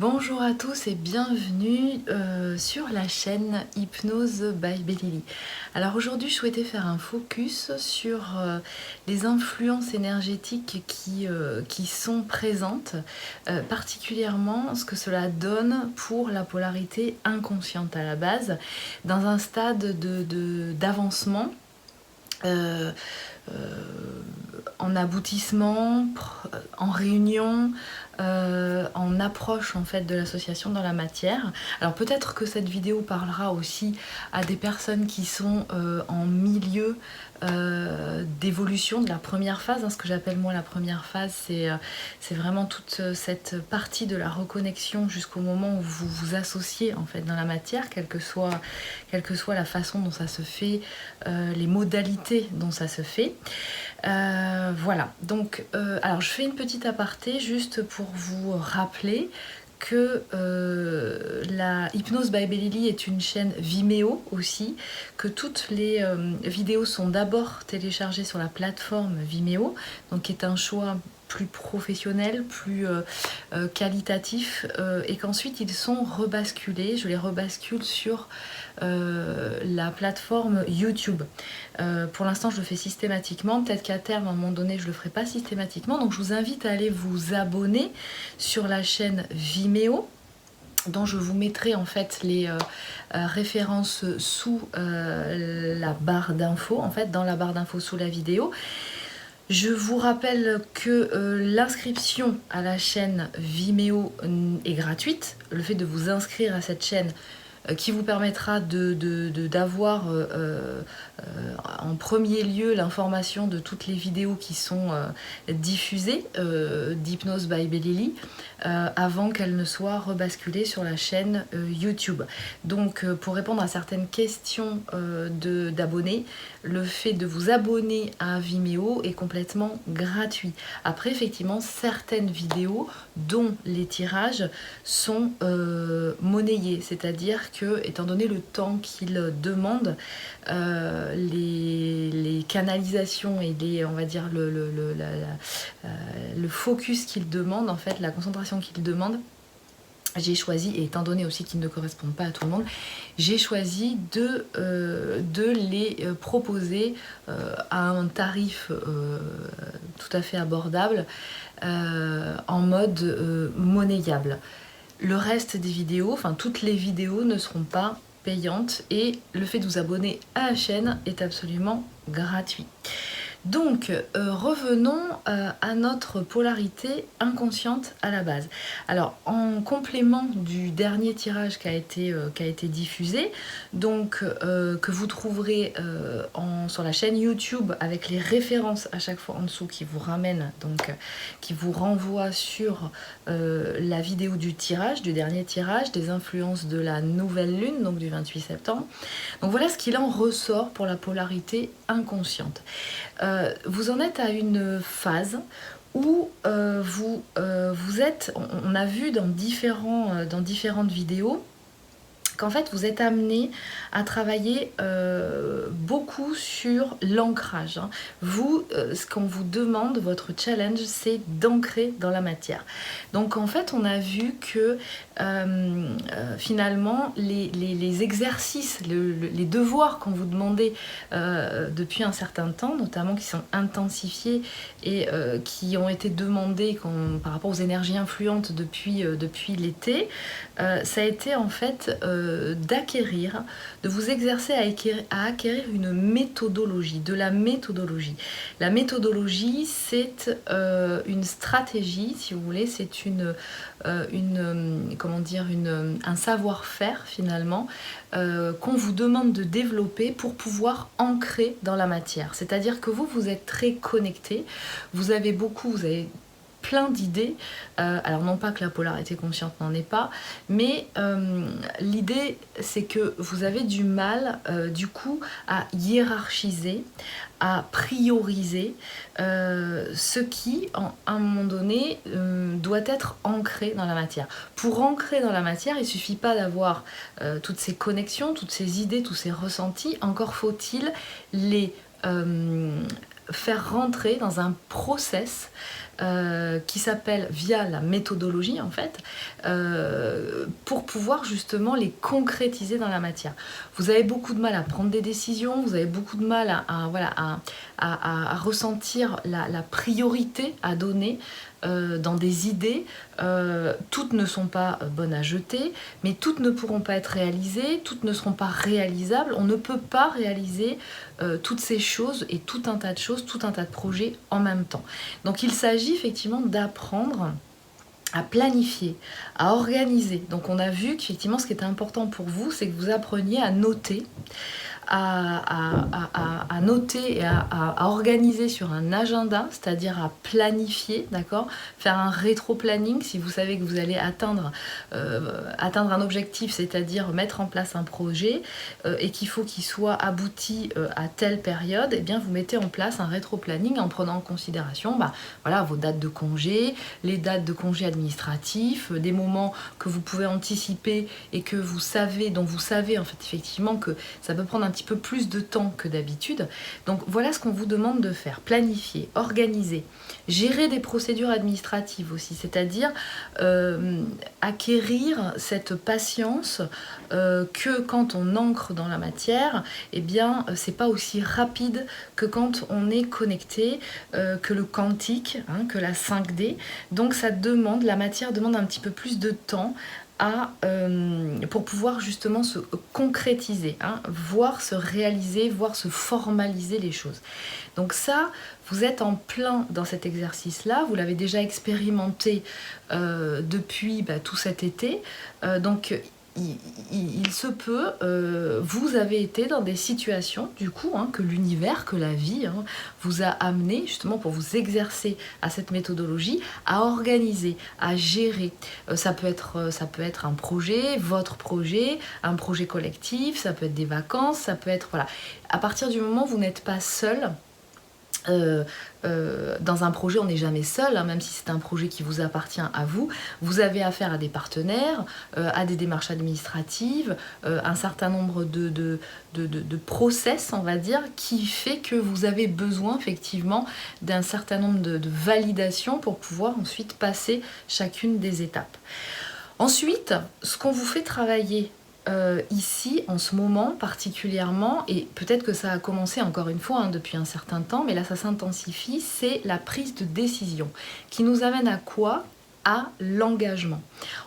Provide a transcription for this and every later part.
Bonjour à tous et bienvenue sur la chaîne Hypnose by Bellili. Alors aujourd'hui je souhaitais faire un focus sur les influences énergétiques qui sont présentes, particulièrement ce que cela donne pour la polarité inconsciente à la base, dans un stade d'avancement. En aboutissement, en réunion, en approche en fait de l'association dans la matière. Alors peut-être que cette vidéo parlera aussi à des personnes qui sont en milieu d'évolution de la première phase. Ce que j'appelle moi la première phase, c'est vraiment toute cette partie de la reconnexion jusqu'au moment où vous vous associez en fait dans la matière, quelle que soit la façon dont ça se fait, les modalités dont ça se fait. Voilà, donc alors je fais une petite aparté juste pour vous rappeler que la Hypnose by Bellili est une chaîne Vimeo aussi, que toutes les vidéos sont d'abord téléchargées sur la plateforme Vimeo, donc qui est un choix plus professionnel, plus qualitatif, et qu'ensuite ils sont rebasculés, je les rebascule sur la plateforme YouTube. Pour l'instant je le fais systématiquement, peut-être qu'à terme à un moment donné je le ferai pas systématiquement, donc je vous invite à aller vous abonner sur la chaîne Vimeo, dont je vous mettrai en fait les références sous la barre d'infos, en fait dans la barre d'infos sous la vidéo. Je vous rappelle que l'inscription à la chaîne Vimeo est gratuite. Le fait de vous inscrire à cette chaîne qui vous permettra d'avoir en premier lieu l'information de toutes les vidéos qui sont diffusées d'Hypnose by Bellili avant qu'elles ne soient rebasculées sur la chaîne YouTube. Donc pour répondre à certaines questions d'abonnés, le fait de vous abonner à Vimeo est complètement gratuit. Après effectivement certaines vidéos dont les tirages sont monnayés, c'est-à-dire que étant donné le temps qu'ils demandent, les canalisations et on va dire le focus qu'ils demandent, en fait la concentration qu'ils demandent, j'ai choisi, et étant donné aussi qu'ils ne correspondent pas à tout le monde, j'ai choisi de les proposer à un tarif tout à fait abordable, en mode monnayable. Le reste des vidéos, enfin toutes les vidéos ne seront pas payantes et le fait de vous abonner à la chaîne est absolument gratuit. Donc revenons à notre polarité inconsciente à la base. Alors en complément du dernier tirage qui a été diffusé, donc que vous trouverez sur la chaîne YouTube avec les références à chaque fois en dessous qui vous ramènent, donc qui vous renvoient sur la vidéo du dernier tirage, des influences de la nouvelle lune, donc du 28 septembre. Donc voilà ce qu'il en ressort pour la polarité inconsciente. Vous en êtes à une phase où vous êtes, on a vu dans différentes vidéos, qu'en fait vous êtes amené à travailler beaucoup sur l'ancrage. Vous, ce qu'on vous demande, votre challenge, c'est d'ancrer dans la matière. Donc en fait on a vu que finalement les exercices, les devoirs qu'on vous demandait depuis un certain temps, notamment qui sont intensifiés et qui ont été demandés par rapport aux énergies influentes depuis l'été, ça a été en fait d'acquérir, de vous exercer à acquérir une méthodologie, de la méthodologie. La méthodologie, c'est une stratégie, si vous voulez, c'est un savoir-faire finalement qu'on vous demande de développer pour pouvoir ancrer dans la matière. C'est-à-dire que vous êtes très connecté, vous avez plein d'idées, alors non pas que la polarité consciente n'en est pas, mais l'idée c'est que vous avez du mal du coup à hiérarchiser, à prioriser ce qui, à un moment donné, doit être ancré dans la matière. Pour ancrer dans la matière, il ne suffit pas d'avoir toutes ces connexions, toutes ces idées, tous ces ressentis, encore faut-il les faire rentrer dans un process qui s'appellent via la méthodologie en fait, pour pouvoir justement les concrétiser dans la matière. Vous avez beaucoup de mal à prendre des décisions, vous avez beaucoup de mal à ressentir la priorité à donner dans des idées. Toutes ne sont pas bonnes à jeter, mais toutes ne pourront pas être réalisées, toutes ne seront pas réalisables. On ne peut pas réaliser toutes ces choses et tout un tas de choses, tout un tas de projets en même temps. Donc il s'agit effectivement d'apprendre à planifier, à organiser. Donc on a vu qu'effectivement ce qui était important pour vous, c'est que vous appreniez à noter, à noter et à organiser sur un agenda, c'est-à-dire à planifier, d'accord, faire un rétro-planning si vous savez que vous allez atteindre un objectif, c'est-à-dire mettre en place un projet et qu'il faut qu'il soit abouti à telle période, et bien vous mettez en place un rétro-planning en prenant en considération voilà, vos dates de congé, les dates de congé administratifs, des moments que vous pouvez anticiper et que vous savez, dont vous savez en fait effectivement que ça peut prendre un petit peu plus de temps que d'habitude. Donc voilà ce qu'on vous demande de faire: planifier, organiser, gérer des procédures administratives aussi, c'est-à-dire acquérir cette patience que quand on ancre dans la matière, eh bien c'est pas aussi rapide que quand on est connecté, que le quantique, hein, que la 5D. Donc ça demande, la matière demande un petit peu plus de temps pour pouvoir justement se concrétiser, hein, voir se réaliser, voir se formaliser les choses. Donc ça, vous êtes en plein dans cet exercice-là, vous l'avez déjà expérimenté depuis tout cet été, donc il se peut, vous avez été dans des situations du coup que l'univers, que la vie vous a amené justement pour vous exercer à cette méthodologie, à organiser, à gérer. Ça peut être un projet, votre projet, un projet collectif, ça peut être des vacances, ça peut être voilà. À partir du moment où vous n'êtes pas seul. Dans un projet, on n'est jamais seul, hein, même si c'est un projet qui vous appartient à vous. Vous avez affaire à des partenaires, à des démarches administratives, un certain nombre de process, on va dire, qui fait que vous avez besoin effectivement d'un certain nombre de validations pour pouvoir ensuite passer chacune des étapes. Ensuite, ce qu'on vous fait travailler ici, en ce moment particulièrement, et peut-être que ça a commencé encore une fois depuis un certain temps, mais là ça s'intensifie, c'est la prise de décision, qui nous amène à quoi? À l'engagement.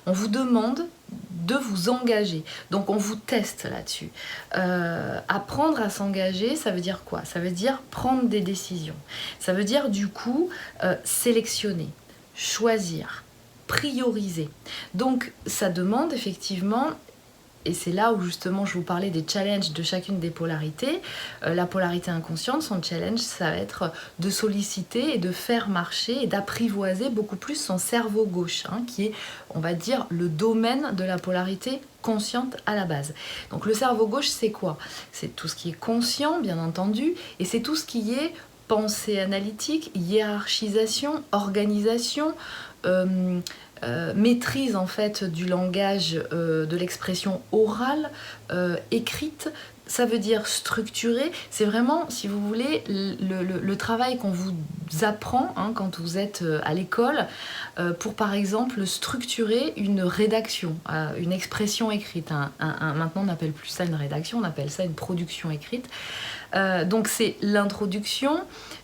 On vous demande de vous engager, donc on vous teste là-dessus. Apprendre à s'engager, ça veut dire quoi? Ça veut dire prendre des décisions. Ça veut dire du coup sélectionner, choisir, prioriser. Donc ça demande effectivement. Et c'est là où justement je vous parlais des challenges de chacune des polarités. La polarité inconsciente, son challenge, ça va être de solliciter et de faire marcher et d'apprivoiser beaucoup plus son cerveau gauche, qui est, on va dire, le domaine de la polarité consciente à la base. Donc le cerveau gauche, c'est quoi? C'est tout ce qui est conscient, bien entendu, et c'est tout ce qui est pensée analytique, hiérarchisation, organisation, maîtrise en fait du langage, de l'expression orale, écrite. Ça veut dire structurer. C'est vraiment, si vous voulez, le travail qu'on vous apprend quand vous êtes à l'école pour par exemple structurer une rédaction, une expression écrite. Maintenant on n'appelle plus ça une rédaction, on appelle ça une production écrite. Donc c'est l'introduction,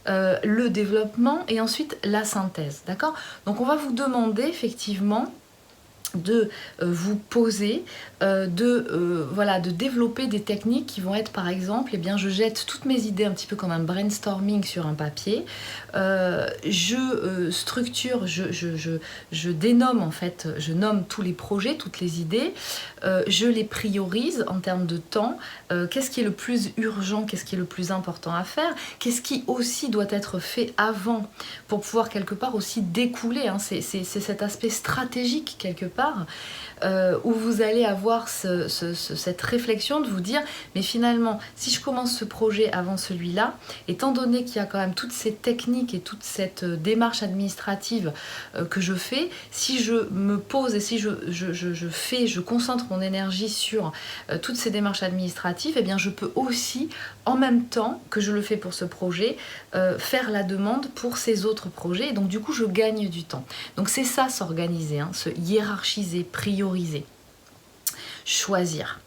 le développement et ensuite la synthèse, d'accord? Donc on va vous demander effectivement de vous poser, de développer des techniques qui vont être par exemple, je jette toutes mes idées un petit peu comme un brainstorming sur un papier, je structure, je dénomme en fait, je nomme tous les projets, toutes les idées, je les priorise en termes de temps, qu'est-ce qui est le plus urgent, qu'est-ce qui est le plus important à faire, qu'est-ce qui aussi doit être fait avant pour pouvoir quelque part aussi découler, c'est cet aspect stratégique quelque part part, où vous allez avoir cette réflexion de vous dire, mais finalement, si je commence ce projet avant celui-là, étant donné qu'il y a quand même toutes ces techniques et toute cette démarche administrative que je fais, si je me pose et si je concentre mon énergie sur toutes ces démarches administratives, eh bien je peux aussi, en même temps que je le fais pour ce projet, faire la demande pour ces autres projets, et donc du coup je gagne du temps. Donc c'est ça, s'organiser, hein, se hiérarchiser, prioriser, choisir.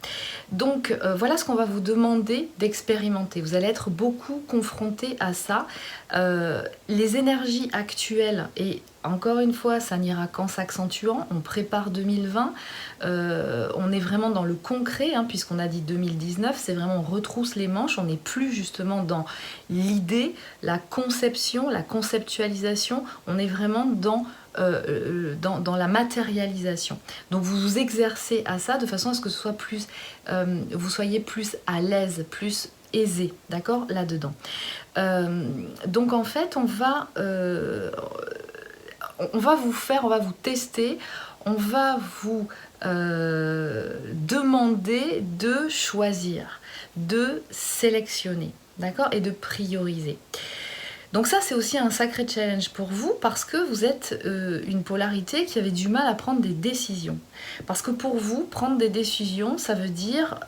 Donc voilà ce qu'on va vous demander d'expérimenter. Vous allez être beaucoup confrontés à ça. Les énergies actuelles, et encore une fois, ça n'ira qu'en s'accentuant. On prépare 2020. On est vraiment dans le concret, hein, puisqu'on a dit 2019. C'est vraiment, on retrousse les manches. On n'est plus justement dans l'idée, la conception, la conceptualisation. On est vraiment dans la matérialisation. Donc vous vous exercez à ça de façon à ce que ce soit plus, vous soyez plus à l'aise, plus aisé, d'accord, là-dedans. Donc en fait, on va vous tester, on va vous demander de choisir, de sélectionner, d'accord, et de prioriser. Donc ça, c'est aussi un sacré challenge pour vous, parce que vous êtes une polarité qui avait du mal à prendre des décisions. Parce que pour vous, prendre des décisions, ça veut dire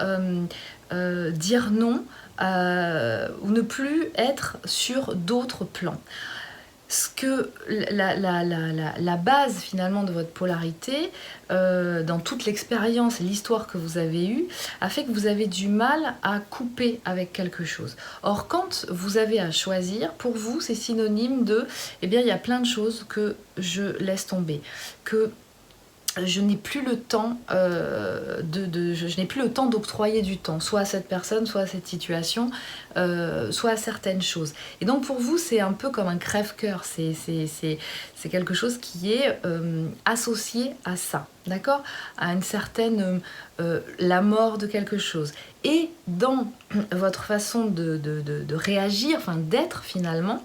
dire non ou ne plus être sur d'autres plans. Ce que la base finalement de votre polarité, dans toute l'expérience et l'histoire que vous avez eue, a fait que vous avez du mal à couper avec quelque chose. Or, quand vous avez à choisir, pour vous, c'est synonyme de, eh bien, il y a plein de choses que je laisse tomber, que je n'ai plus le temps je n'ai plus le temps d'octroyer du temps, soit à cette personne, soit à cette situation, soit à certaines choses. Et donc pour vous, c'est un peu comme un crève-cœur, c'est quelque chose qui est associé à ça, d'accord, à une certaine la mort de quelque chose. Et dans votre façon de réagir, enfin d'être finalement,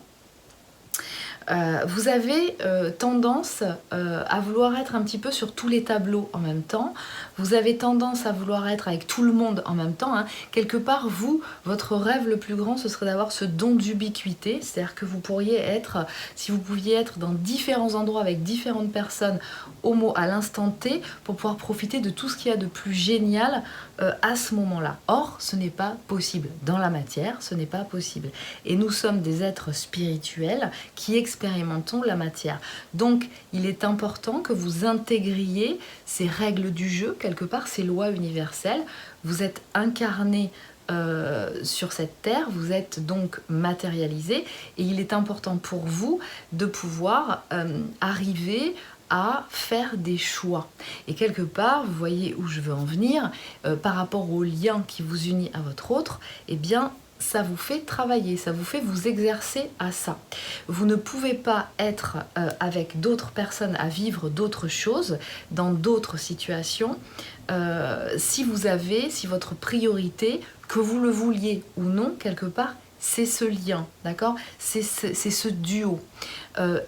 vous avez tendance à vouloir être un petit peu sur tous les tableaux en même temps. Vous avez tendance à vouloir être avec tout le monde en même temps, hein. Quelque part, vous, votre rêve le plus grand, ce serait d'avoir ce don d'ubiquité. C'est-à-dire que vous pourriez être, si vous pouviez être dans différents endroits avec différentes personnes à l'instant T, pour pouvoir profiter de tout ce qu'il y a de plus génial à ce moment-là. Or, ce n'est pas possible. Dans la matière, ce n'est pas possible. Et nous sommes des êtres spirituels qui expérimentons la matière. Donc, il est important que vous intégriez ces règles du jeu, quelque part, ces lois universelles. Vous êtes incarné sur cette terre, vous êtes donc matérialisé, et il est important pour vous de pouvoir arriver à faire des choix. Et quelque part, vous voyez où je veux en venir, par rapport au lien qui vous unit à votre autre, eh bien, ça vous fait travailler, ça vous fait vous exercer à ça. Vous ne pouvez pas être avec d'autres personnes à vivre d'autres choses, dans d'autres situations, si votre priorité, que vous le vouliez ou non, quelque part, c'est ce lien, d'accord, c'est ce duo.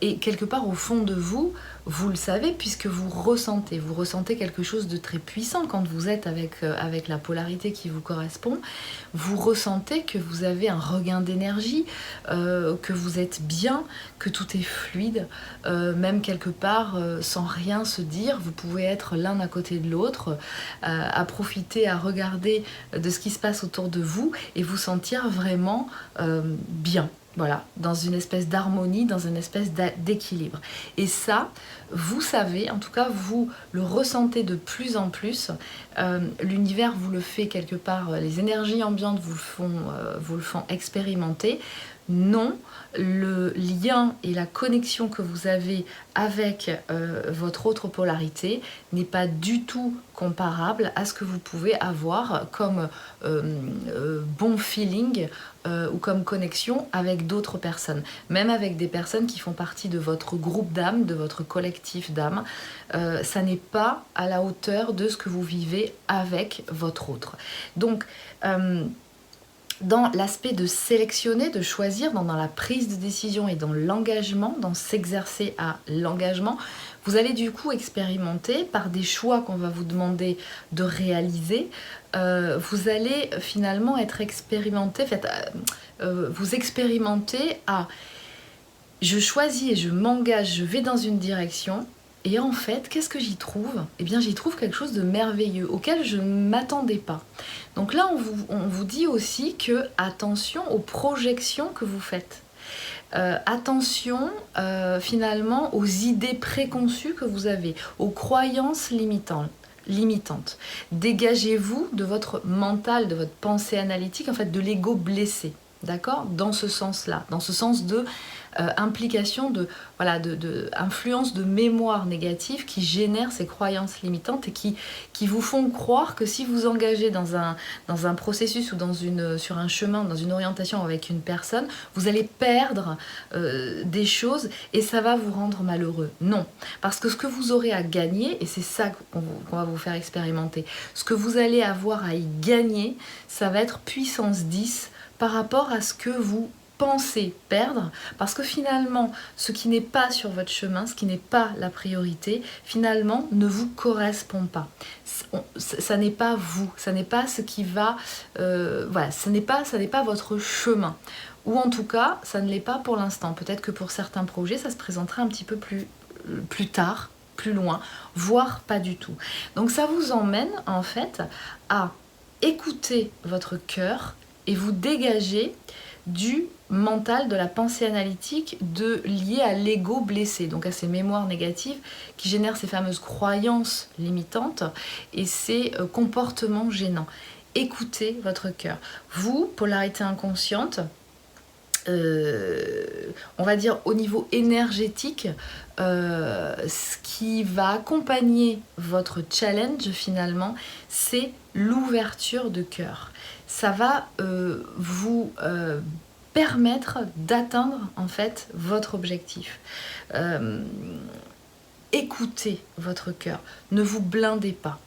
Et quelque part au fond de vous, vous le savez, puisque vous ressentez quelque chose de très puissant quand vous êtes avec la polarité qui vous correspond. Vous ressentez que vous avez un regain d'énergie, que vous êtes bien, que tout est fluide, même quelque part sans rien se dire. Vous pouvez être l'un à côté de l'autre, à profiter, à regarder de ce qui se passe autour de vous et vous sentir vraiment bien. Voilà, dans une espèce d'harmonie, dans une espèce d'équilibre. Et ça, vous savez, en tout cas, vous le ressentez de plus en plus. L'univers vous le fait quelque part, les énergies ambiantes vous le font expérimenter. Non, le lien et la connexion que vous avez avec votre autre polarité n'est pas du tout comparable à ce que vous pouvez avoir comme bon feeling ou comme connexion avec d'autres personnes, même avec des personnes qui font partie de votre groupe d'âme, de votre collectif d'âme. Ça n'est pas à la hauteur de ce que vous vivez avec votre autre. Donc, dans l'aspect de sélectionner, de choisir, dans la prise de décision et dans l'engagement, dans s'exercer à l'engagement, Vous allez du coup expérimenter par des choix qu'on va vous demander de réaliser. Vous allez finalement être expérimenté, vous expérimentez à je choisis et je m'engage, je vais dans une direction. Et en fait, qu'est-ce que j'y trouve? Eh bien, j'y trouve quelque chose de merveilleux, auquel je ne m'attendais pas. Donc là, on vous dit aussi que attention aux projections que vous faites. Attention finalement aux idées préconçues que vous avez, aux croyances limitantes. Dégagez-vous de votre mental, de votre pensée analytique, en fait de l'ego blessé. D'accord? Dans ce sens-là, dans ce sens de implication de influence de mémoire négative qui génère ces croyances limitantes et qui vous font croire que si vous engagez dans un processus ou sur un chemin, dans une orientation avec une personne, vous allez perdre des choses et ça va vous rendre malheureux. Non, parce que ce que vous aurez à gagner, et c'est ça qu'on va vous faire expérimenter, ce que vous allez avoir à y gagner, ça va être puissance 10 par rapport à ce que vous pensez perdre, parce que finalement, ce qui n'est pas sur votre chemin, ce qui n'est pas la priorité, finalement, ne vous correspond pas. Ça n'est pas vous, ça n'est pas ce qui va... ça n'est pas votre chemin. Ou en tout cas, ça ne l'est pas pour l'instant. Peut-être que pour certains projets, ça se présentera un petit peu plus tard, plus loin, voire pas du tout. Donc ça vous emmène en fait à écouter votre cœur et vous dégager du mental, de la pensée analytique liée à l'ego blessé, donc à ces mémoires négatives qui génèrent ces fameuses croyances limitantes et ces comportements gênants. Écoutez votre cœur. Vous, polarité inconsciente, on va dire au niveau énergétique, ce qui va accompagner votre challenge finalement, c'est l'ouverture de cœur. Ça va vous permettre d'atteindre en fait votre objectif. Écoutez votre cœur, ne vous blindez pas.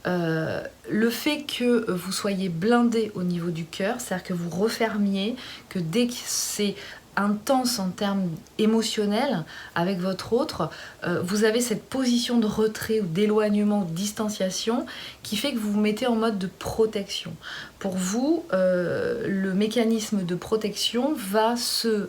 Le fait que vous soyez blindé au niveau du cœur, c'est-à-dire que vous refermiez, que dès que c'est intense en termes émotionnels avec votre autre, vous avez cette position de retrait ou d'éloignement ou de distanciation qui fait que vous vous mettez en mode de protection. Pour vous, le mécanisme de protection va se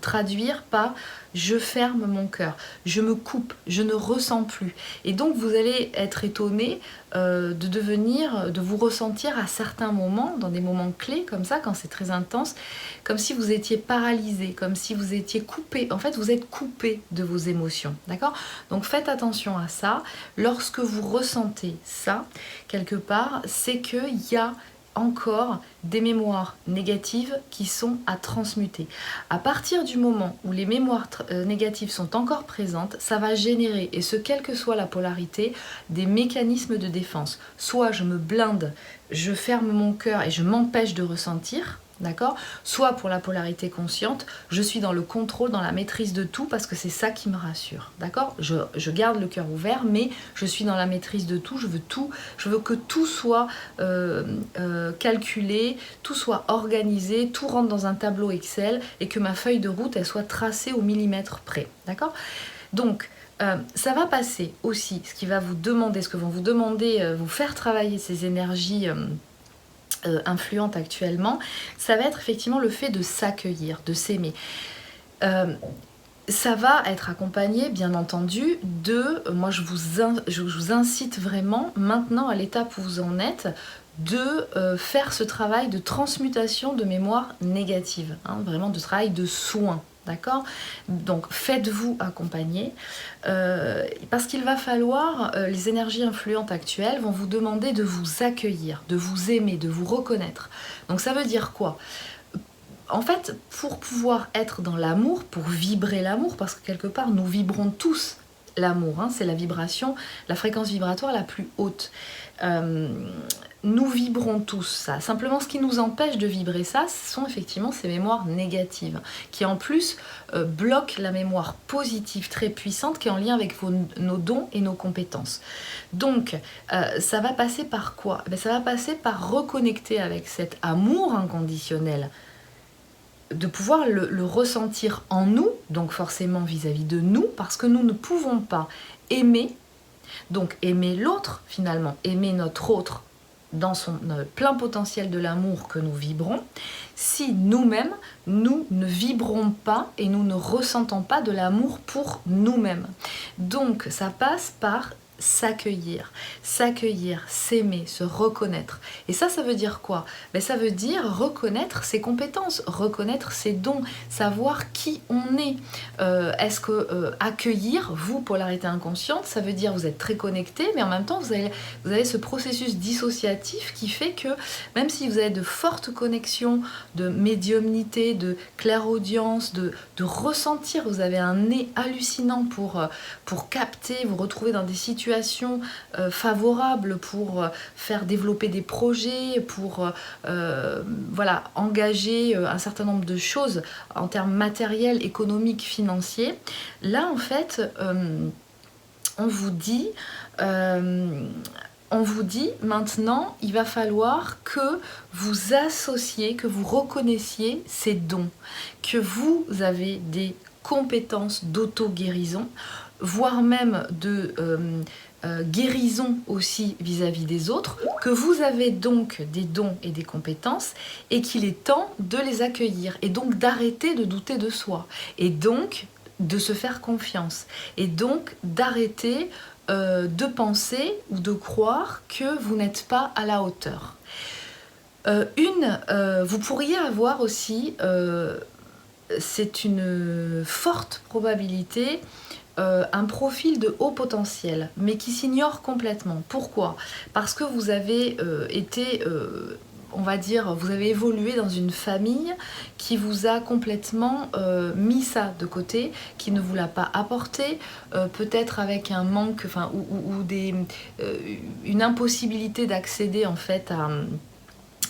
traduire par je ferme mon cœur, je me coupe, je ne ressens plus. Et donc vous allez être étonné de vous ressentir à certains moments, dans des moments clés comme ça, quand c'est très intense, comme si vous étiez paralysé, comme si vous étiez coupé. En fait, vous êtes coupé de vos émotions, d'accord? Donc faites attention à ça. Lorsque vous ressentez ça, quelque part, c'est qu'il y a encore des mémoires négatives qui sont à transmuter. À partir du moment où les mémoires négatives sont encore présentes, ça va générer, et ce quelle que soit la polarité, des mécanismes de défense. Soit je me blinde, je ferme mon cœur et je m'empêche de ressentir, d'accord? Soit pour la polarité consciente, je suis dans le contrôle, dans la maîtrise de tout parce que c'est ça qui me rassure, d'accord? Je garde le cœur ouvert, mais je suis dans la maîtrise de tout, je veux que tout soit calculé, tout soit organisé, tout rentre dans un tableau Excel et que ma feuille de route, elle soit tracée au millimètre près, d'accord? Donc, ça va passer aussi, ce que vont vous demander, vous faire travailler ces énergies influente actuellement, ça va être effectivement le fait de s'accueillir, de s'aimer. Ça va être accompagné, bien entendu, moi je vous incite vraiment, maintenant à l'étape où vous en êtes, de faire ce travail de transmutation de mémoire négative, hein, vraiment de travail de soin. D'accord? Donc faites-vous accompagner parce qu'il va falloir, les énergies influentes actuelles vont vous demander de vous accueillir, de vous aimer, de vous reconnaître. Donc ça veut dire quoi? En fait, pour pouvoir être dans l'amour, pour vibrer l'amour, parce que quelque part nous vibrons tous l'amour, hein, c'est la vibration, la fréquence vibratoire la plus haute. Nous vibrons tous ça. Simplement, ce qui nous empêche de vibrer ça, ce sont effectivement ces mémoires négatives, qui en plus bloquent la mémoire positive très puissante, qui est en lien avec nos dons et nos compétences. Donc, ça va passer par quoi? Ça va passer par reconnecter avec cet amour inconditionnel de pouvoir le ressentir en nous, donc forcément vis-à-vis de nous, parce que nous ne pouvons pas aimer, donc aimer l'autre finalement, aimer notre autre dans son plein potentiel de l'amour que nous vibrons, si nous-mêmes, nous ne vibrons pas et nous ne ressentons pas de l'amour pour nous-mêmes. Donc ça passe par s'accueillir, s'aimer, se reconnaître. Et ça veut dire quoi? Ça veut dire reconnaître ses compétences, reconnaître ses dons, savoir qui on est. Est-ce que accueillir, vous, polarité inconsciente, ça veut dire vous êtes très connecté, mais en même temps vous avez ce processus dissociatif qui fait que même si vous avez de fortes connexions de médiumnité, de clairaudience, de ressentir, vous avez un nez hallucinant pour capter, vous retrouver dans des situations favorables pour faire développer des projets, pour voilà, engager un certain nombre de choses en termes matériels, économiques, financiers. Là, en fait, on vous dit maintenant, il va falloir que vous associez, que vous reconnaissiez ces dons, que vous avez des compétences d'auto-guérison, voire même de guérison aussi vis-à-vis des autres, que vous avez donc des dons et des compétences et qu'il est temps de les accueillir et donc d'arrêter de douter de soi et donc de se faire confiance et donc d'arrêter de penser ou de croire que vous n'êtes pas à la hauteur. Vous pourriez avoir aussi, c'est une forte probabilité, un profil de haut potentiel, mais qui s'ignore complètement. Pourquoi? Parce que vous avez été, on va dire, vous avez évolué dans une famille qui vous a complètement mis ça de côté, qui ne vous l'a pas apporté, peut-être avec un manque, enfin, ou une impossibilité d'accéder en fait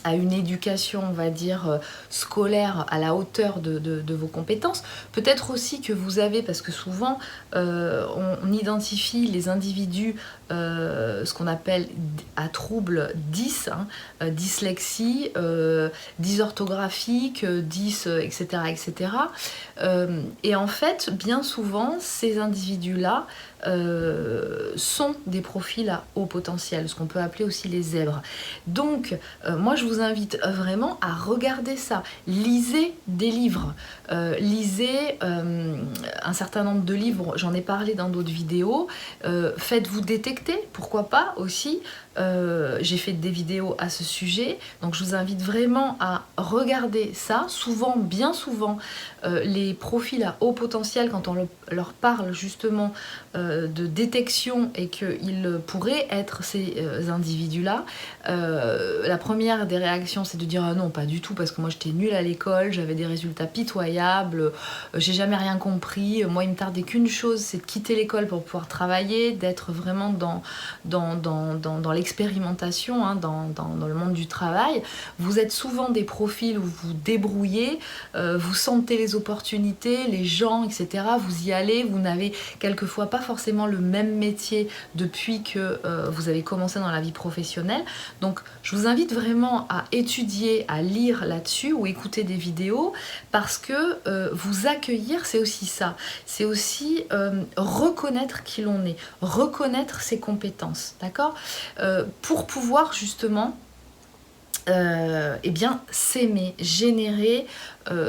à une éducation, on va dire, scolaire à la hauteur de vos compétences. Peut-être aussi que vous avez, parce que souvent, on identifie les individus, ce qu'on appelle à trouble 10, dyslexie, dysorthographique, etc. etc. Et en fait, bien souvent, ces individus-là sont des profils à haut potentiel, ce qu'on peut appeler aussi les zèbres. Donc, moi, je vous invite vraiment à regarder ça. Lisez des livres. Lisez un certain nombre de livres, j'en ai parlé dans d'autres vidéos. Faites-vous détecter, pourquoi pas aussi. J'ai fait des vidéos à ce sujet, donc je vous invite vraiment à regarder ça. Souvent, bien souvent, les profils à haut potentiel, quand on leur parle justement de détection et qu'ils pourraient être ces individus-là, la première des réactions, c'est de dire ah non, pas du tout, parce que moi j'étais nulle à l'école, j'avais des résultats pitoyables, j'ai jamais rien compris, moi il me tardait qu'une chose, c'est de quitter l'école pour pouvoir travailler, d'être vraiment dans l'expérimentation, dans le monde du travail. Vous êtes souvent des profils où vous vous débrouillez, vous sentez les opportunités, les gens, etc. Vous y allez, vous n'avez quelquefois pas forcément le même métier depuis que vous avez commencé dans la vie professionnelle. Donc je vous invite vraiment à étudier, à lire là-dessus ou écouter des vidéos, parce que vous accueillir, c'est aussi ça. C'est aussi reconnaître qui l'on est, reconnaître ses compétences, d'accord? Pour pouvoir justement eh bien s'aimer, générer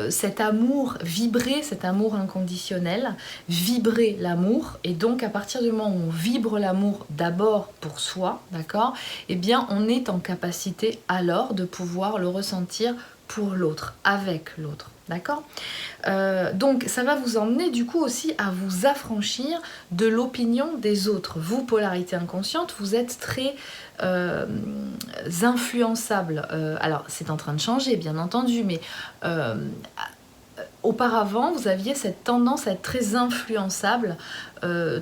cet amour, vibrer cet amour inconditionnel, vibrer l'amour, et donc à partir du moment où on vibre l'amour d'abord pour soi, d'accord, eh bien on est en capacité alors de pouvoir le ressentir pour l'autre, avec l'autre. D'accord? Donc ça va vous emmener du coup aussi à vous affranchir de l'opinion des autres. Vous, polarité inconsciente, vous êtes très influençable. Alors c'est en train de changer bien entendu, mais auparavant vous aviez cette tendance à être très influençable,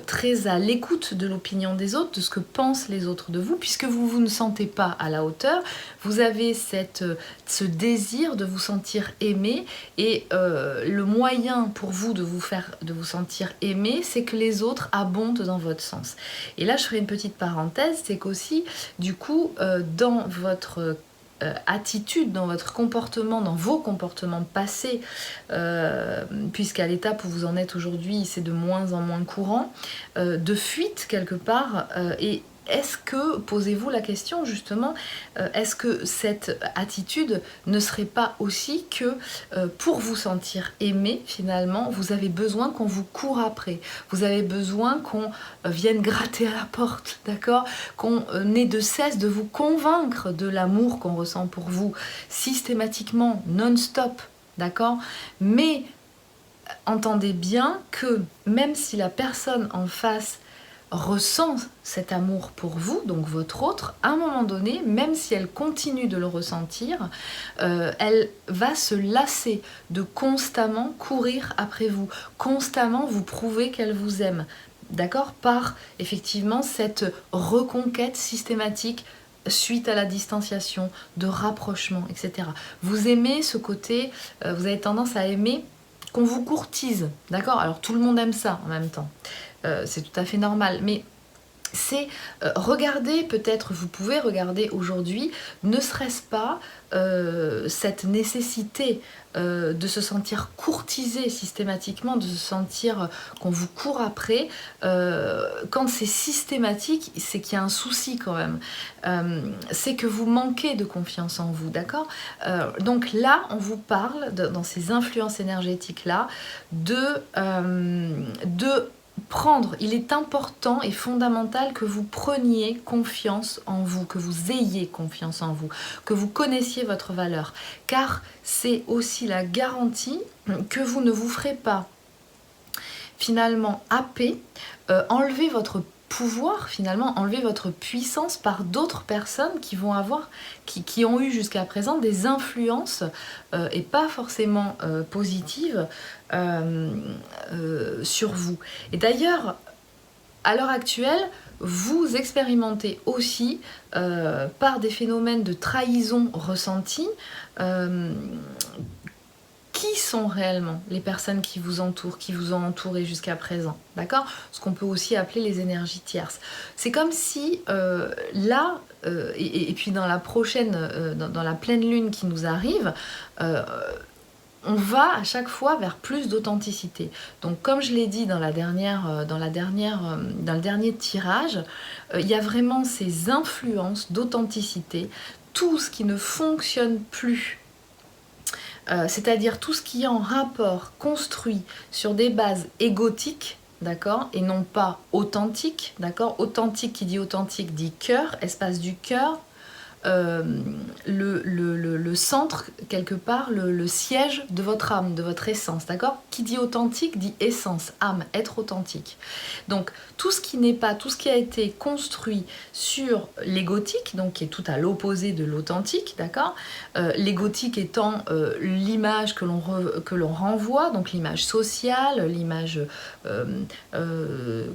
très à l'écoute de l'opinion des autres, de ce que pensent les autres de vous, puisque vous ne sentez pas à la hauteur. Vous avez ce désir de vous sentir aimé, et le moyen pour vous de vous sentir aimé, c'est que les autres abondent dans votre sens. Et là je ferai une petite parenthèse, c'est qu'aussi du coup dans votre attitude, dans votre comportement, dans vos comportements passés, puisqu'à l'étape où vous en êtes aujourd'hui, c'est de moins en moins courant, de fuite quelque part, et est-ce que, posez-vous la question justement, est-ce que cette attitude ne serait pas aussi que pour vous sentir aimé finalement, vous avez besoin qu'on vous court après, vous avez besoin qu'on vienne gratter à la porte, d'accord, qu'on n'ait de cesse de vous convaincre de l'amour qu'on ressent pour vous, systématiquement, non-stop, d'accord, mais entendez bien que même si la personne en face ressent cet amour pour vous, donc votre autre, à un moment donné, même si elle continue de le ressentir, elle va se lasser de constamment courir après vous, constamment vous prouver qu'elle vous aime, d'accord, par effectivement cette reconquête systématique suite à la distanciation, de rapprochement, etc. Vous aimez ce côté, vous avez tendance à aimer qu'on vous courtise, d'accord? Alors tout le monde aime ça en même temps. C'est tout à fait normal, mais c'est regardez, peut-être vous pouvez regarder aujourd'hui, ne serait-ce pas cette nécessité de se sentir courtisé systématiquement, de se sentir qu'on vous court après, quand c'est systématique, c'est qu'il y a un souci quand même, c'est que vous manquez de confiance en vous, d'accord, donc là on vous parle dans ces influences énergétiques là de prendre, il est important et fondamental que vous preniez confiance en vous, que vous ayez confiance en vous, que vous connaissiez votre valeur, car c'est aussi la garantie que vous ne vous ferez pas finalement happer, enlever votre pouvoir, finalement enlever votre puissance par d'autres personnes qui vont avoir, qui ont eu jusqu'à présent des influences et pas forcément positives sur vous. Et d'ailleurs, à l'heure actuelle, vous expérimentez aussi par des phénomènes de trahison ressentis. Qui sont réellement les personnes qui vous entourent, qui vous ont entouré jusqu'à présent, d'accord? Ce qu'on peut aussi appeler les énergies tierces. C'est comme si là, et puis dans la prochaine, dans la pleine lune qui nous arrive, on va à chaque fois vers plus d'authenticité. Donc comme je l'ai dit dans le dernier tirage, il y a vraiment ces influences d'authenticité, tout ce qui ne fonctionne plus, c'est-à-dire tout ce qui est en rapport construit sur des bases égotiques, d'accord, et non pas authentiques, d'accord. Authentique, qui dit authentique dit cœur, espace du cœur, le centre, quelque part, le siège de votre âme, de votre essence, d'accord. Qui dit authentique dit essence, âme, être authentique. Donc tout ce qui n'est pas, tout ce qui a été construit sur l'égotique, donc qui est tout à l'opposé de l'authentique, d'accord. L'égotique étant l'image que l'on renvoie, donc l'image sociale, l'image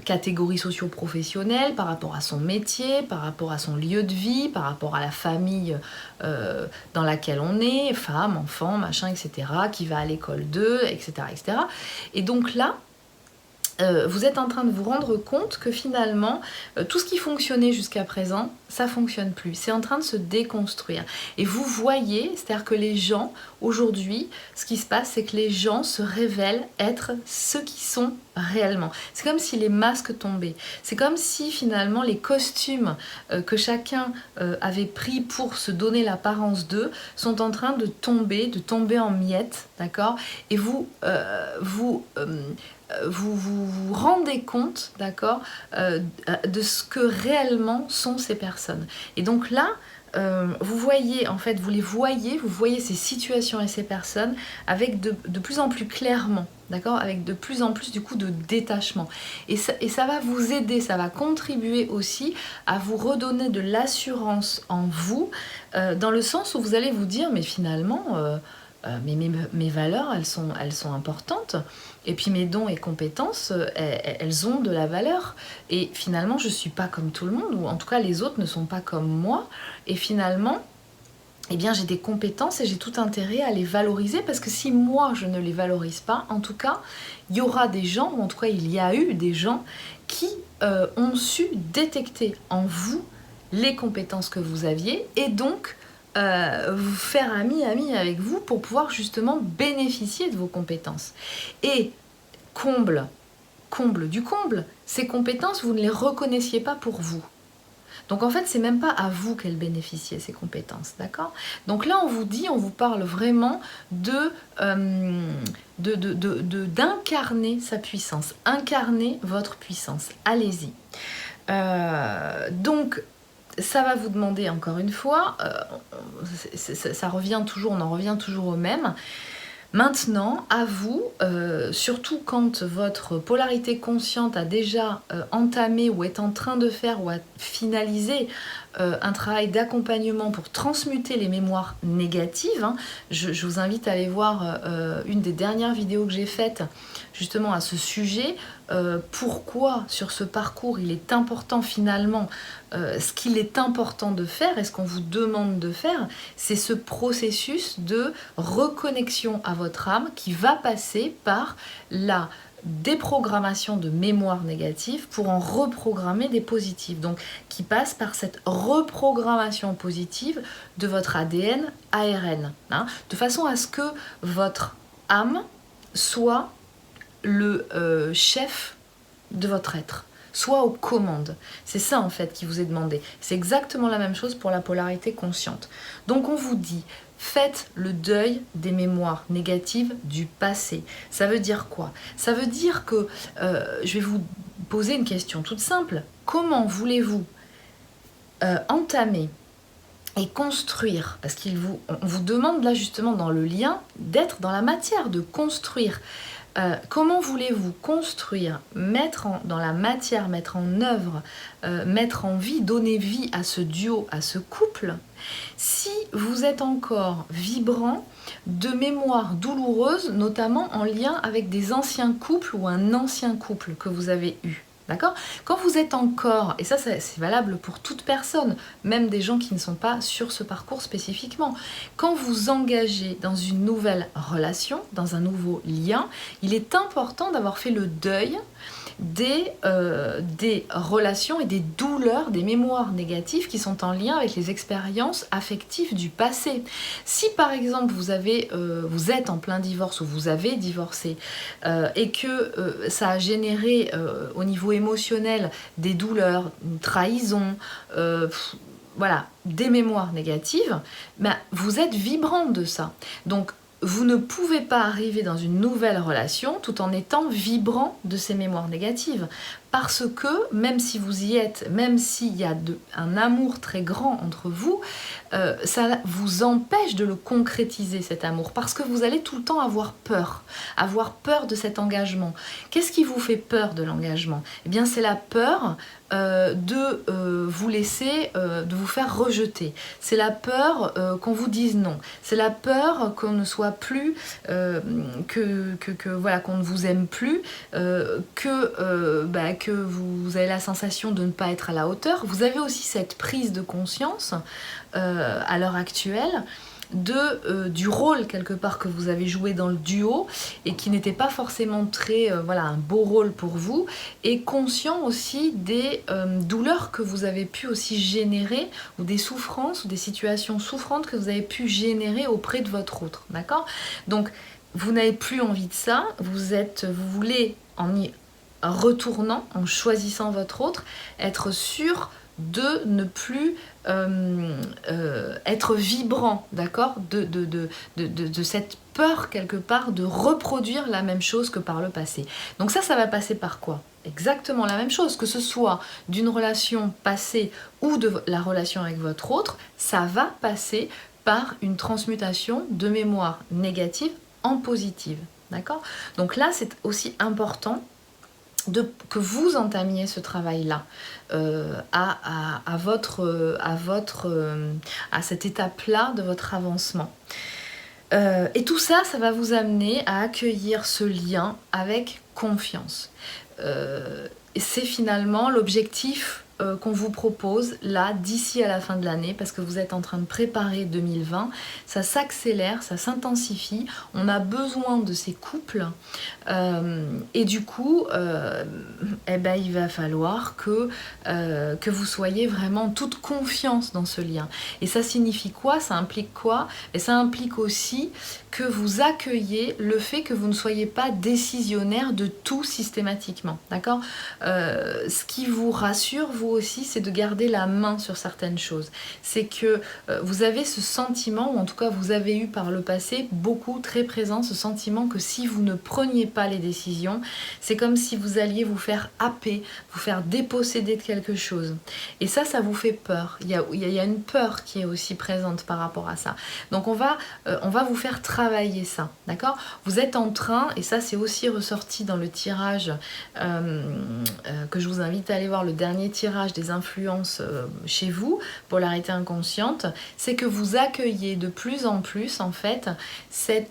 catégorie socio-professionnelle, par rapport à son métier, par rapport à son lieu de vie, par rapport à la famille dans laquelle on est, femme, enfant, machin, etc., qui va à l'école d'eux, etc., etc. Et donc là, vous êtes en train de vous rendre compte que finalement, tout ce qui fonctionnait jusqu'à présent, ça ne fonctionne plus. C'est en train de se déconstruire. Et vous voyez, c'est-à-dire que les gens, aujourd'hui, ce qui se passe, c'est que les gens se révèlent être ceux qui sont réellement. C'est comme si les masques tombaient. C'est comme si finalement les costumes que chacun avait pris pour se donner l'apparence d'eux sont en train de tomber en miettes, d'accord. Et vous vous rendez compte, d'accord, de ce que réellement sont ces personnes. Et donc là, vous voyez, en fait, vous voyez ces situations et ces personnes avec de plus en plus clairement, d'accord, avec de plus en plus du coup de détachement. Et ça va vous aider, ça va contribuer aussi à vous redonner de l'assurance en vous, dans le sens où vous allez vous dire, mais finalement, mes valeurs, elles sont importantes. Et puis mes dons et compétences, elles ont de la valeur. Et finalement, je ne suis pas comme tout le monde, ou en tout cas, les autres ne sont pas comme moi. Et finalement, eh bien, j'ai des compétences et j'ai tout intérêt à les valoriser, parce que si moi, je ne les valorise pas, en tout cas, il y aura des gens, ou en tout cas, il y a eu des gens qui ont su détecter en vous les compétences que vous aviez, et donc vous faire ami avec vous pour pouvoir justement bénéficier de vos compétences. Et comble du comble, ces compétences, vous ne les reconnaissiez pas pour vous. Donc en fait, c'est même pas à vous qu'elles bénéficiaient, ces compétences, d'accord? Donc là, on vous parle vraiment d'incarner sa puissance, incarner votre puissance. Allez-y. Donc, ça va vous demander encore une fois, ça revient toujours, on en revient toujours au même. Maintenant, à vous, surtout quand votre polarité consciente a déjà entamé ou est en train de faire ou a finalisé un travail d'accompagnement pour transmuter les mémoires négatives, hein. Je vous invite à aller voir une des dernières vidéos que j'ai faites justement à ce sujet. Pourquoi sur ce parcours il est important finalement, ce qu'il est important de faire et ce qu'on vous demande de faire, c'est ce processus de reconnexion à votre âme qui va passer par la déprogrammation de mémoire négative pour en reprogrammer des positives. Donc, qui passe par cette reprogrammation positive de votre ADN, ARN, hein, de façon à ce que votre âme soit le chef de votre être, soit aux commandes. C'est ça en fait qui vous est demandé. C'est exactement la même chose pour la polarité consciente. Donc on vous dit, faites le deuil des mémoires négatives du passé. Ça veut dire quoi? Ça veut dire que, je vais vous poser une question toute simple. Comment voulez-vous entamer et construire, parce qu'on vous demande là justement dans le lien d'être dans la matière, de construire. Comment voulez-vous construire, dans la matière, mettre en œuvre, mettre en vie, donner vie à ce duo, à ce couple, si vous êtes encore vibrant de mémoires douloureuses, notamment en lien avec des anciens couples ou un ancien couple que vous avez eu? D'accord? Quand vous êtes encore, et ça c'est valable pour toute personne, même des gens qui ne sont pas sur ce parcours spécifiquement, quand vous engagez dans une nouvelle relation, dans un nouveau lien, il est important d'avoir fait le deuil des relations et des douleurs, des mémoires négatives qui sont en lien avec les expériences affectives du passé. Si par exemple vous êtes en plein divorce ou vous avez divorcé et que ça a généré au niveau émotionnel des douleurs, une trahison, voilà, des mémoires négatives, ben, vous êtes vibrant de ça. Donc vous ne pouvez pas arriver dans une nouvelle relation tout en étant vibrant de ces mémoires négatives. Parce que même si vous y êtes, même s'il y a un amour très grand entre vous, ça vous empêche de le concrétiser, cet amour. Parce que vous allez tout le temps avoir peur de cet engagement. Qu'est-ce qui vous fait peur de l'engagement? Eh bien, c'est la peur de vous laisser, de vous faire rejeter. C'est la peur qu'on vous dise non. C'est la peur qu'on ne soit plus, voilà, qu'on ne vous aime plus, que vous avez la sensation de ne pas être à la hauteur. Vous avez aussi cette prise de conscience à l'heure actuelle du rôle quelque part que vous avez joué dans le duo et qui n'était pas forcément très voilà, un beau rôle pour vous, et conscient aussi des douleurs que vous avez pu aussi générer, ou des souffrances ou des situations souffrantes que vous avez pu générer auprès de votre autre, d'accord? Donc vous n'avez plus envie de ça, vous voulez en y retournant, en choisissant votre autre, être sûr de ne plus être vibrant, d'accord, de cette peur quelque part de reproduire la même chose que par le passé. Donc ça va passer par quoi? Exactement la même chose, que ce soit d'une relation passée ou de la relation avec votre autre, ça va passer par une transmutation de mémoire négative en positive, d'accord? Donc là, c'est aussi important que vous entamiez ce travail-là à cette étape-là de votre avancement. Et tout ça, ça va vous amener à accueillir ce lien avec confiance. Et c'est finalement l'objectif qu'on vous propose là d'ici à la fin de l'année, parce que vous êtes en train de préparer 2020, ça s'accélère, ça s'intensifie, on a besoin de ces couples et du coup eh ben, il va falloir que vous soyez vraiment en toute confiance dans ce lien. Et ça signifie quoi? Ça implique quoi? Et ça implique aussi que vous accueillez le fait que vous ne soyez pas décisionnaire de tout systématiquement, d'accord? Ce qui vous rassure, vous aussi, c'est de garder la main sur certaines choses. C'est que vous avez ce sentiment, ou en tout cas vous avez eu par le passé, beaucoup, très présent, ce sentiment que si vous ne preniez pas les décisions, c'est comme si vous alliez vous faire happer, vous faire déposséder de quelque chose. Et ça vous fait peur. Il y a une peur qui est aussi présente par rapport à ça. Donc on va vous faire travailler ça, d'accord? Vous êtes en train, et ça c'est aussi ressorti dans le tirage que je vous invite à aller voir, le dernier tirage des influences chez vous, polarité inconsciente, c'est que vous accueillez de plus en plus en fait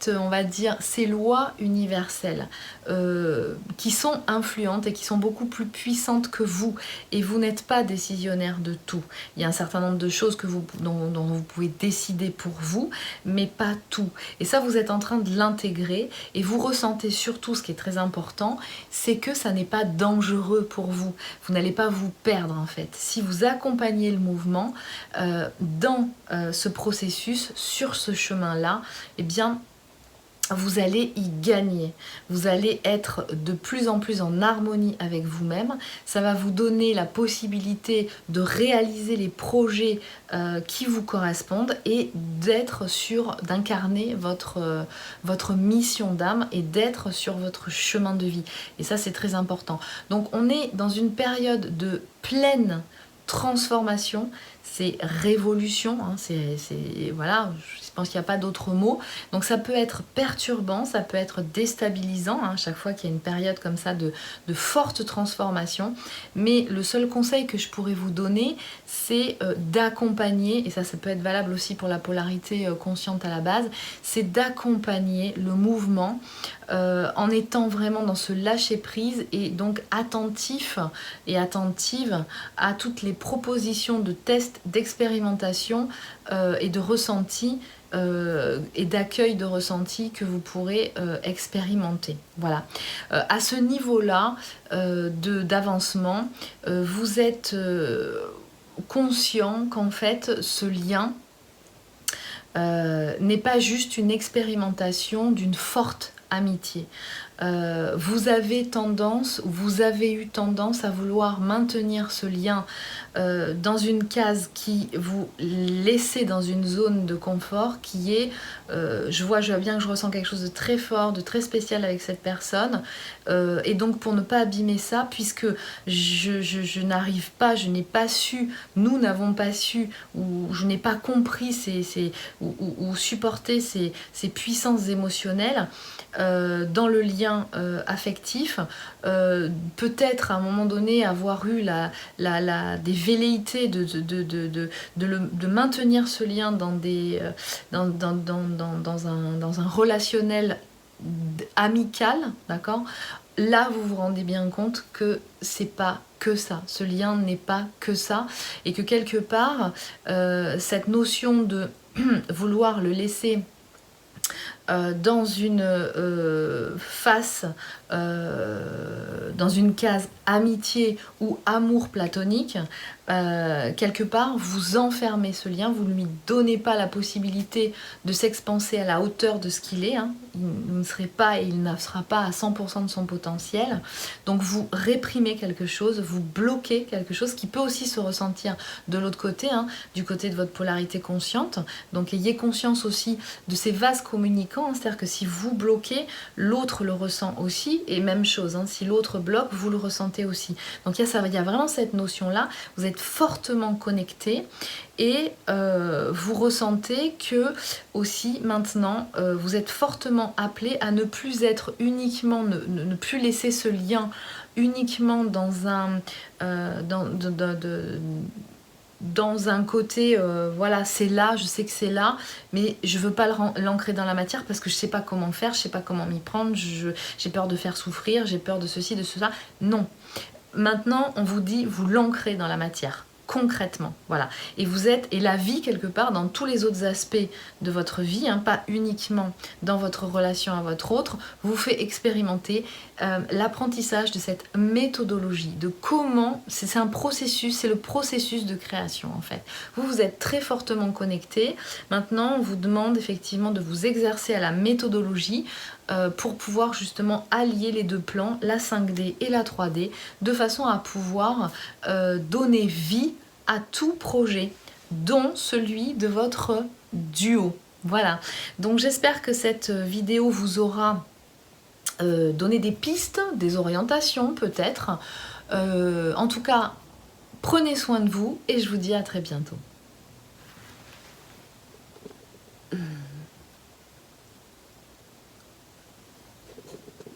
on va dire, ces lois universelles qui sont influentes et qui sont beaucoup plus puissantes que vous, et vous n'êtes pas décisionnaire de tout. Il y a un certain nombre de choses dont vous pouvez décider pour vous, mais pas tout. Et ça, vous êtes en train de l'intégrer, et vous ressentez surtout, ce qui est très important, c'est que ça n'est pas dangereux pour vous. Vous n'allez pas vous perdre en fait. Si vous accompagnez le mouvement dans ce processus, sur ce chemin-là, eh bien, vous allez y gagner, vous allez être de plus en plus en harmonie avec vous-même, ça va vous donner la possibilité de réaliser les projets qui vous correspondent et d'incarner votre mission d'âme et d'être sur votre chemin de vie. Et ça, c'est très important. Donc on est dans une période de pleine transformation, c'est révolution, hein, voilà, je pense qu'il n'y a pas d'autre mot. Donc ça peut être perturbant, ça peut être déstabilisant, hein, chaque fois qu'il y a une période comme ça de forte transformation. Mais le seul conseil que je pourrais vous donner, c'est d'accompagner, et ça peut être valable aussi pour la polarité consciente à la base, c'est d'accompagner le mouvement en étant vraiment dans ce lâcher prise, et donc attentif et attentive à toutes les propositions de tests, d'expérimentation et de ressenti et d'accueil de ressenti que vous pourrez expérimenter. Voilà. À ce niveau-là d'avancement, vous êtes conscient qu'en fait ce lien n'est pas juste une expérimentation d'une forte amitié. Vous avez eu tendance à vouloir maintenir ce lien dans une case qui vous laissait dans une zone de confort qui est, je vois bien que je ressens quelque chose de très fort, de très spécial avec cette personne, et donc pour ne pas abîmer ça, puisque je n'arrive pas, je n'ai pas su, nous n'avons pas su, ou je n'ai pas compris ou supporté ces puissances émotionnelles dans le lien affectif, peut-être à un moment donné avoir eu des velléités de maintenir ce lien dans un relationnel amical, d'accord? Là, vous vous rendez bien compte que c'est pas que ça, ce lien n'est pas que ça, et que quelque part, cette notion de vouloir le laisser dans une face, dans une case amitié ou amour platonique, quelque part vous enfermez ce lien, vous ne lui donnez pas la possibilité de s'expanser à la hauteur de ce qu'il est, hein. Il ne serait pas et il ne sera pas à 100% de son potentiel, donc vous réprimez quelque chose, vous bloquez quelque chose qui peut aussi se ressentir de l'autre côté, hein, du côté de votre polarité consciente. Donc ayez conscience aussi de ces vases communicants, hein, c'est-à-dire que si vous bloquez, l'autre le ressent aussi, et même chose, hein, si l'autre bloque, vous le ressentez aussi. Donc il y a vraiment cette notion-là, vous êtes fortement connecté, et vous ressentez que aussi maintenant vous êtes fortement appelé à ne plus être uniquement, ne plus laisser ce lien uniquement dans un dans un côté, voilà, c'est là, je sais que c'est là, mais je veux pas l'ancrer dans la matière parce que je sais pas comment faire, je sais pas comment m'y prendre, j'ai peur de faire souffrir, j'ai peur de ceci, de cela. Non. Maintenant, on vous dit, vous l'ancrez dans la matière, concrètement, voilà. Et vous êtes, et la vie, quelque part, dans tous les autres aspects de votre vie, hein, pas uniquement dans votre relation à votre autre, vous fait expérimenter l'apprentissage de cette méthodologie, de comment, c'est un processus, c'est le processus de création, en fait. Vous êtes très fortement connecté. Maintenant, on vous demande effectivement de vous exercer à la méthodologie pour pouvoir justement allier les deux plans, la 5D et la 3D, de façon à pouvoir donner vie à tout projet, dont celui de votre duo. Voilà, donc j'espère que cette vidéo vous aura donné des pistes, des orientations peut-être. En tout cas, prenez soin de vous et je vous dis à très bientôt.